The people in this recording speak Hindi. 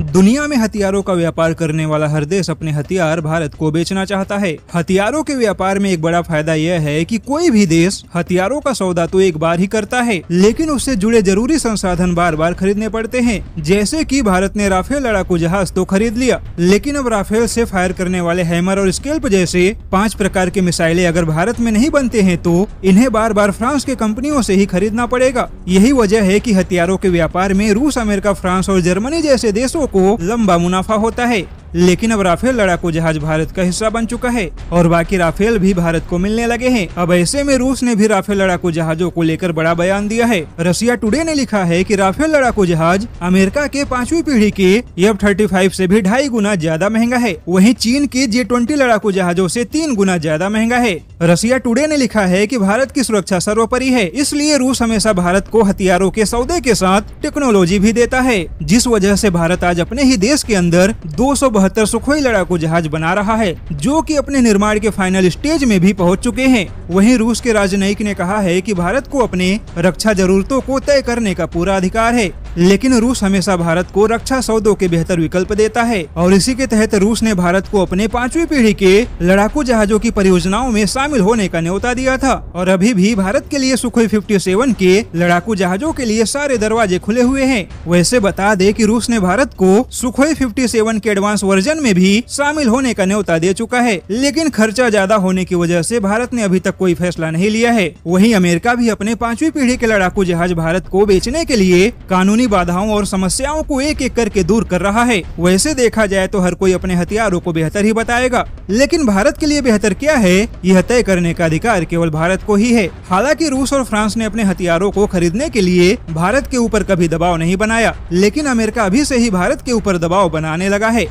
दुनिया में हथियारों का व्यापार करने वाला हर देश अपने हथियार भारत को बेचना चाहता है। हथियारों के व्यापार में एक बड़ा फायदा यह है कि कोई भी देश हथियारों का सौदा तो एक बार ही करता है, लेकिन उससे जुड़े जरूरी संसाधन बार बार खरीदने पड़ते हैं। जैसे कि भारत ने राफेल लड़ाकू जहाज तो खरीद लिया, लेकिन अब राफेल से फायर करने वाले हैमर और स्केल्प जैसे 5 प्रकार के मिसाइलें अगर भारत में नहीं बनते हैं तो इन्हें बार बार फ्रांस के कंपनियों से ही खरीदना पड़ेगा। यही वजह है कि हथियारों के व्यापार में रूस, अमेरिका, फ्रांस और जर्मनी जैसे देशों को लंबा मुनाफा होता है। लेकिन अब राफेल लड़ाकू जहाज भारत का हिस्सा बन चुका है और बाकी राफेल भी भारत को मिलने लगे हैं। अब ऐसे में रूस ने भी राफेल लड़ाकू जहाजों को लेकर बड़ा बयान दिया है। रशिया टुडे ने लिखा है कि राफेल लड़ाकू जहाज अमेरिका के 5वीं पीढ़ी के F-35 से भी 2.5 गुना ज्यादा महंगा है। वहीं चीन के J-20 लड़ाकू जहाजों से 3 गुना ज्यादा महंगा है। रशिया टुडे ने लिखा है कि भारत की सुरक्षा सर्वोपरि है, इसलिए रूस हमेशा भारत को हथियारों के सौदे के साथ टेक्नोलॉजी भी देता है, जिस वजह से भारत आज अपने ही देश के अंदर 272 सुखोई लड़ाकू जहाज बना रहा है, जो कि अपने निर्माण के फाइनल स्टेज में भी पहुंच चुके हैं। वहीं रूस के राजनयिक ने कहा है कि भारत को अपने रक्षा जरूरतों को तय करने का पूरा अधिकार है, लेकिन रूस हमेशा भारत को रक्षा सौदों के बेहतर विकल्प देता है और इसी के तहत रूस ने भारत को अपने 5वीं पीढ़ी के लड़ाकू जहाजों की परियोजनाओं में शामिल होने का न्योता दिया था। और अभी भी भारत के लिए सुखोई 57 के लड़ाकू जहाजों के लिए सारे दरवाजे खुले हुए हैं। वैसे बता दे कि रूस ने भारत को सुखोई 57 के एडवांस वर्जन में भी शामिल होने का न्योता दे चुका है, लेकिन खर्चा ज्यादा होने की वजह से भारत ने अभी तक कोई फैसला नहीं लिया है। वहीं अमेरिका भी अपने 5वीं पीढ़ी के लड़ाकू जहाज भारत को बेचने के लिए कानूनी बाधाओं और समस्याओं को एक एक करके दूर कर रहा है। वैसे देखा जाए तो हर कोई अपने हथियारों को बेहतर ही बताएगा, लेकिन भारत के लिए बेहतर क्या है यह तय करने का अधिकार केवल भारत को ही है। हालांकि रूस और फ्रांस ने अपने हथियारों को खरीदने के लिए भारत के ऊपर कभी दबाव नहीं बनाया, लेकिन अमेरिका अभी से ही भारत के ऊपर दबाव बनाने लगा है।